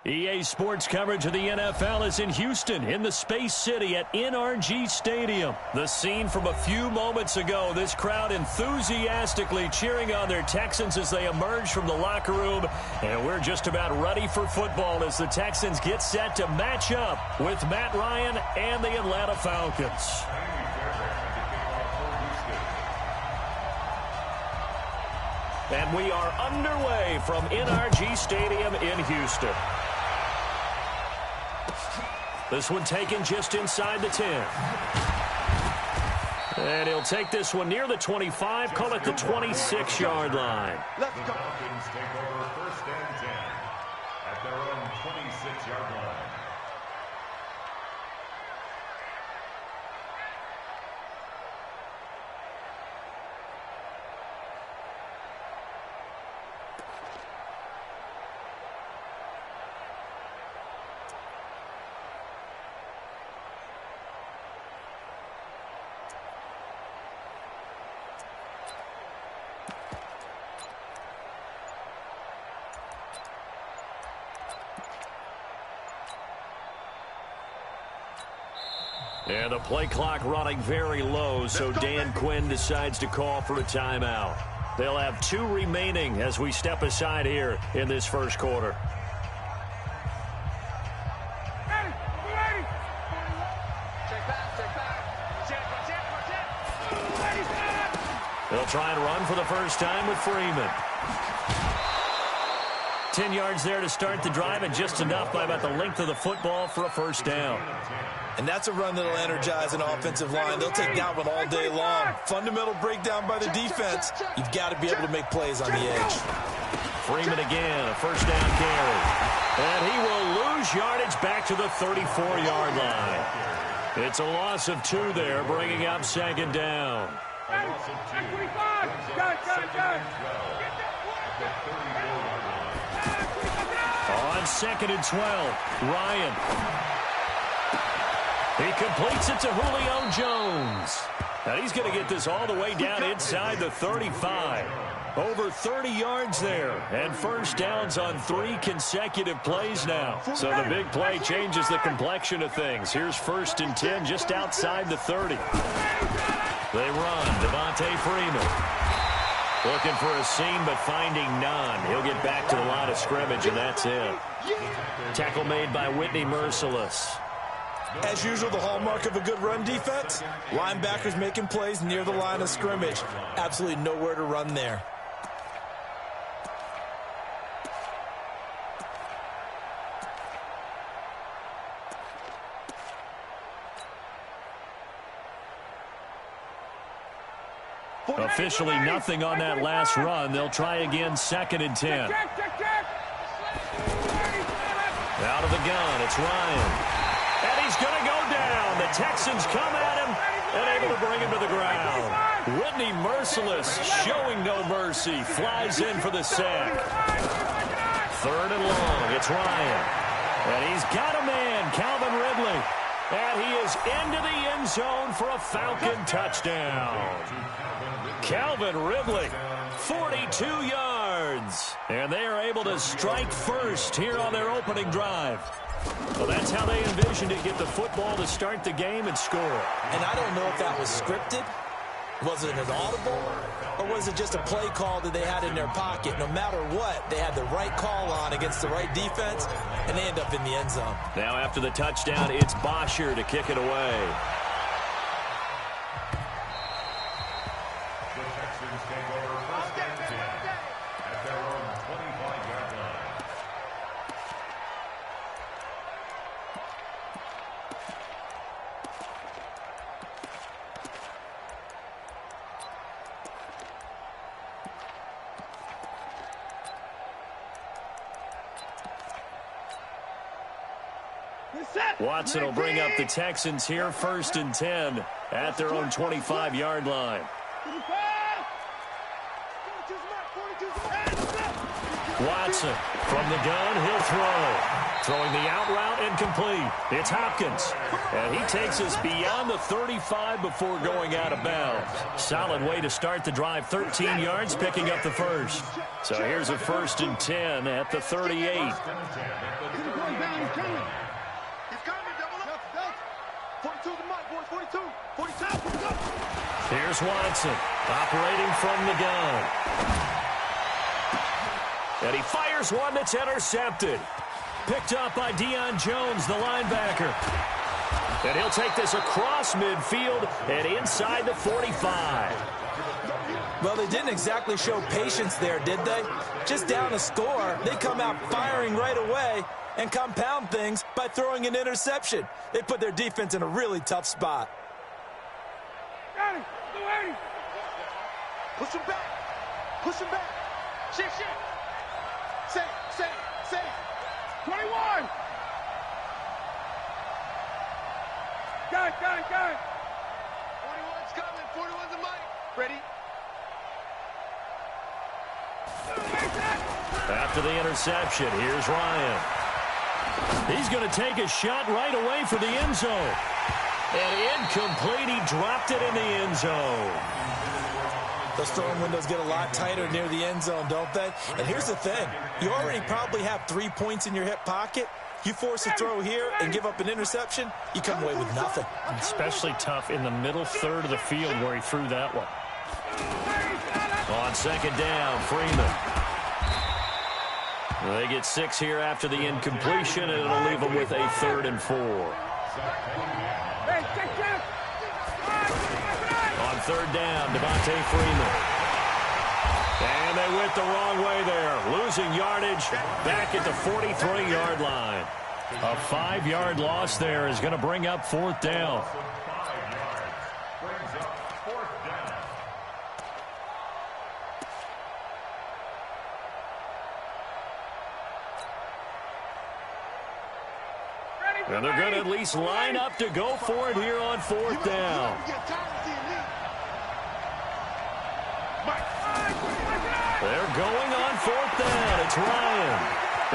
EA Sports coverage of the NFL is in Houston, in the Space City at NRG Stadium. The scene from a few moments ago, this crowd enthusiastically cheering on their Texans as they emerge from the locker room. And we're just about ready for football as the Texans get set to match up with Matt Ryan and the Atlanta Falcons. And we are underway from NRG Stadium in Houston. This one taken just inside the 10. And he'll take this one near the 25, call it the 26-yard line. The Falcons take over 1st and 10 at their own 26-yard line. And the play clock running very low, so Dan Quinn decides to call for a timeout. They'll have 2 remaining as we step aside here in this first quarter. They'll try and run for the first time with Freeman. 10 yards there to start the drive, and just enough by about the length of the football for a first down. And that's a run that'll energize an offensive line. They'll take that one all day long. Fundamental breakdown by the defense. You've got to be able to make plays on the edge. Freeman again, a first down carry. And he will lose yardage back to the 34-yard line. It's a loss of 2 there, bringing up second down. On 2nd and 12, Ryan. He completes it to Julio Jones. Now he's going to get this all the way down inside the 35. Over 30 yards there. And first downs on 3 consecutive plays now. So the big play changes the complexion of things. Here's 1st and 10 just outside the 30. They run. Devontae Freeman. Looking for a seam, but finding none. He'll get back to the line of scrimmage, and that's it. Tackle made by Whitney Merciless. As usual, the hallmark of a good run defense, linebackers making plays near the line of scrimmage. Absolutely nowhere to run there. Officially nothing on that last run. They'll try again 2nd and 10. Out of the gun, it's Ryan. And he's going to go down. The Texans come at him and able to bring him to the ground. Whitney Merciless, showing no mercy, flies in for the sack. 3rd and long, it's Ryan. And he's got a man, Calvin Ridley. And he is into the end zone for a Falcon touchdown. Calvin Ridley, 42 yards. And they are able to strike first here on their opening drive. Well, that's how they envisioned it, get the football to start the game and score. And I don't know if that was scripted. Was it an audible? Or was it just a play call that they had in their pocket? No matter what, they had the right call on against the right defense, and they end up in the end zone. Now after the touchdown, it's Bosher to kick it away. The Texans take over 1st and 10 at their own 25-yard line. Watson will bring up the Texans here, 1st and 10 at their own 25-yard line. Watson from the gun, he'll throw. Throwing the out route incomplete. It's Hopkins. And he takes us beyond the 35 before going out of bounds. Solid way to start the drive. 13 yards, picking up the first. So here's a 1st and 10 at the 38. Here's Watson, operating from the gun. And he fires one that's intercepted. Picked up by Deion Jones, the linebacker. And he'll take this across midfield and inside the 45. Well, they didn't exactly show patience there, did they? Just down a score, they come out firing right away and compound things by throwing an interception. They put their defense in a really tough spot. Push him back. Push him back. Shit. Say. 21. Got it. 41's coming. 41's the mic. Ready? After the interception, here's Ryan. He's going to take a shot right away for the end zone. And incomplete. He dropped it in the end zone. Those throwing windows get a lot tighter near the end zone, don't they? And here's the thing. You already probably have 3 points in your hip pocket. You force a throw here and give up an interception, you come away with nothing. Especially tough in the middle third of the field where he threw that one. On 2nd down, Freeman. They get 6 here after the incompletion, and it'll leave them with a 3rd and 4. On 3rd down, Devontae Freeman. And they went the wrong way there. Losing yardage back at the 43-yard line. A 5-yard loss there is going to bring up 4th down. And they're going to at least line up to go for it here on 4th down. They're going on 4th down. It's Ryan.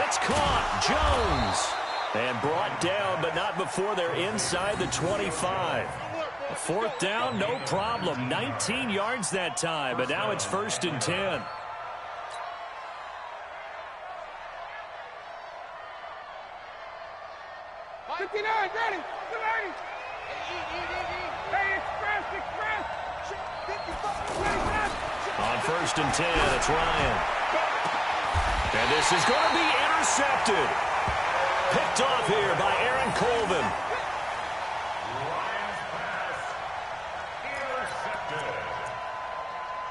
It's caught. Jones. And brought down, but not before they're inside the 25. 4th down, no problem. 19 yards that time, but now it's 1st and 10. Ready. Hey, express. On 1st and 10, it's Ryan. And this is going to be intercepted. Picked off here by Aaron Colvin. Ryan's pass intercepted.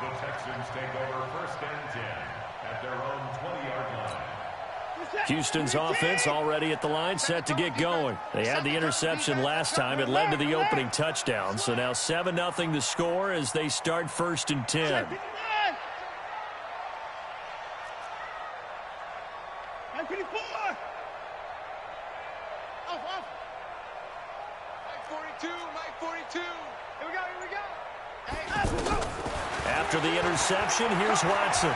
The Texans take over 1st and 10 at their own 20-yard line. Houston's offense already at the line, set to get going. They had the interception last time. It led to the opening touchdown. So now 7-0 the score as they start 1st and 10. After the interception, here's Watson.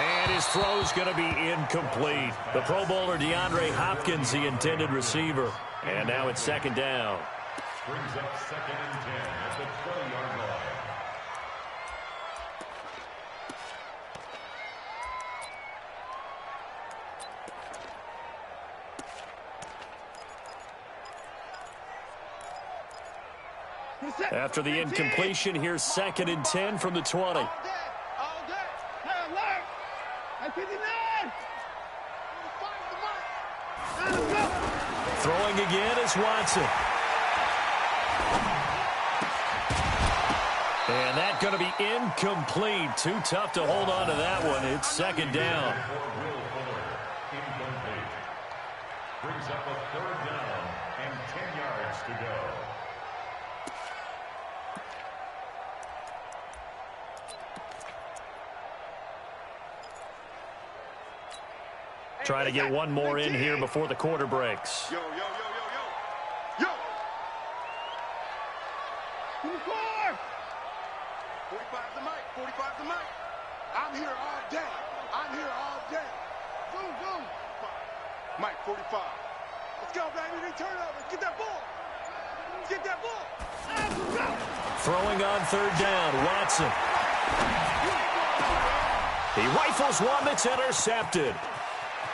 And his throw's going to be incomplete. The Pro Bowler DeAndre Hopkins, the intended receiver. And now it's 2nd down. Brings up 2nd and 10 at the 20-yard line. After the incompletion, here's 2nd and 10 from the 20. Throwing again is Watson. And that's going to be incomplete. Too tough to hold on to that one. It's 2nd down. Brings up a 3rd down and 10 yards to go. Trying to get one more in here before the quarter breaks. Yo. 45 the mic. I'm here all day. Boom. Mike, 45. Let's go, baby. Turnover. Get that ball. Get that ball. Throwing on third down, Watson. He rifles one that's intercepted.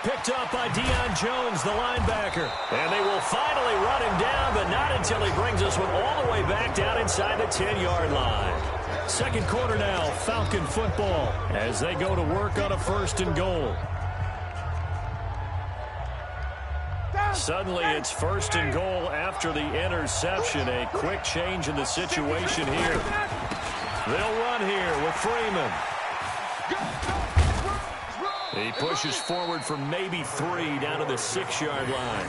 Picked up by Deion Jones, the linebacker. And they will finally run him down, but not until he brings this one all the way back down inside the 10-yard line. Second quarter now, Falcon football, as they go to work on a 1st and goal. Suddenly, it's 1st and goal after the interception. A quick change in the situation here. They'll run here with Freeman. He pushes forward for maybe 3 down to the 6-yard line.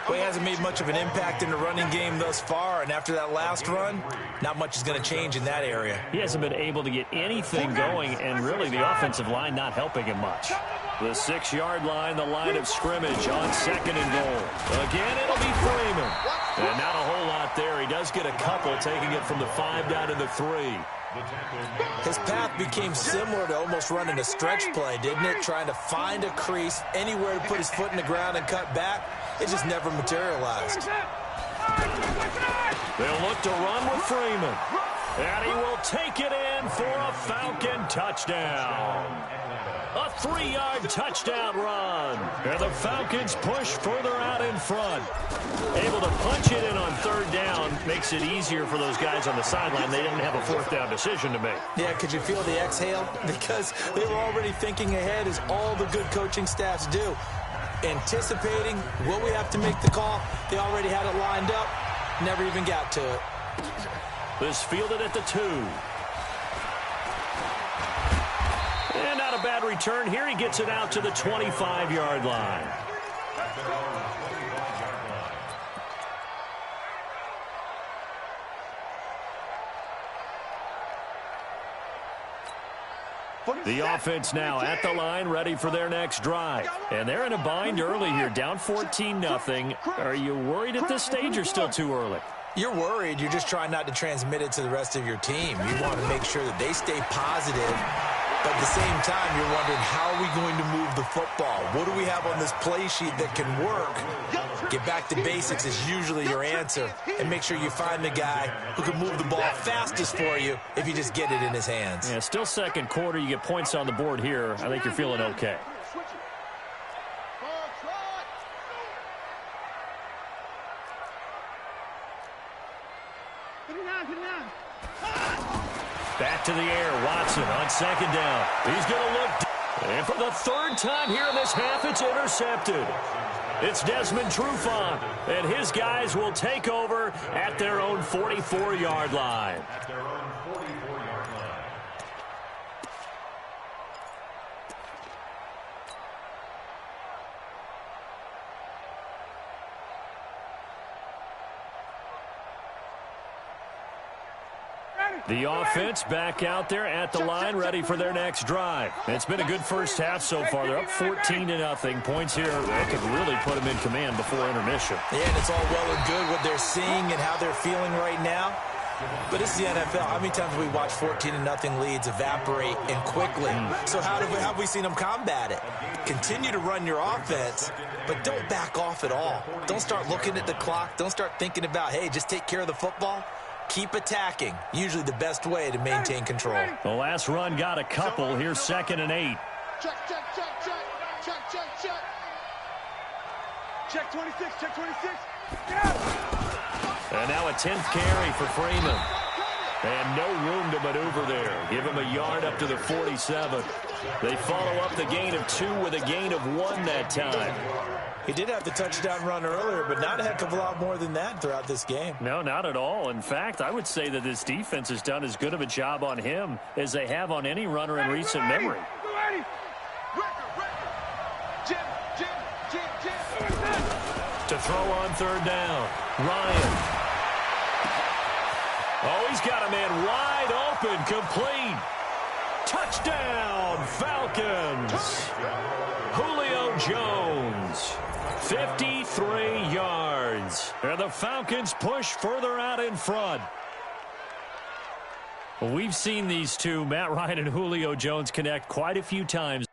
Well, he hasn't made much of an impact in the running game thus far, and after that last run, not much is going to change in that area. He hasn't been able to get anything going, and really the offensive line not helping him much. The 6-yard line, the line of scrimmage on 2nd and goal. Again, it'll be Freeman. And not a whole lot there. He does get a couple, taking it from the 5 down to the 3. His path became similar to almost running a stretch play, didn't it? Trying to find a crease, anywhere to put his foot in the ground and cut back. It just never materialized. They'll look to run with Freeman. And he will take it in for a Falcon touchdown. A 3-yard touchdown run. And the Falcons push further out in front. Able to punch it in on 3rd down makes it easier for those guys on the sideline. They didn't have a 4th down decision to make. Yeah, could you feel the exhale? Because they were already thinking ahead, as all the good coaching staffs do. Anticipating, will we have to make the call? They already had it lined up. Never even got to it. This fielded at the 2. And not a bad return here. He gets it out to the 25-yard line. The offense now at the line, ready for their next drive. And they're in a bind early here, down 14-0. Are you worried at this stage or still too early? You're worried. You're just trying not to transmit it to the rest of your team. You want to make sure that they stay positive. But at the same time, you're wondering, how are we going to move the football? What do we have on this play sheet that can work? Get back to basics is usually your answer. And make sure you find the guy who can move the ball fastest for you if you just get it in his hands. Yeah, still second quarter. You get points on the board here. I think you're feeling okay. Back to the air, Watson on 2nd down. He's going to look. And for the 3rd time here in this half, it's intercepted. It's Desmond Trufant, and his guys will take over at their own 44-yard line. The offense back out there at the line, ready for their next drive. It's been a good first half so far. They're up 14-0. Points here that could really put them in command before intermission. Yeah, and it's all well and good what they're seeing and how they're feeling right now. But this is the NFL. How many times have we watched 14-0 leads evaporate and quickly? So how have we seen them combat it? Continue to run your offense, but don't back off at all. Don't start looking at the clock. Don't start thinking about, hey, just take care of the football. Keep attacking. Usually the best way to maintain control. The last run got a couple. Here's 2nd and 8. Check, check, check, check. Check, check, check. Check 26, check 26. Get out. And now a 10th carry for Freeman. And no room to maneuver there. Give him a yard up to the 47. They follow up the gain of 2 with a gain of 1 that time. He did have the touchdown run earlier, but not a heck of a lot more than that throughout this game. No, not at all. In fact, I would say that this defense has done as good of a job on him as they have on any runner in recent memory. To throw on 3rd down, Ryan. Oh, he's got a man wide open, complete. Touchdown, Falcons. Julio Jones. 53 yards. And the Falcons push further out in front. Well, we've seen these two, Matt Ryan and Julio Jones, connect quite a few times.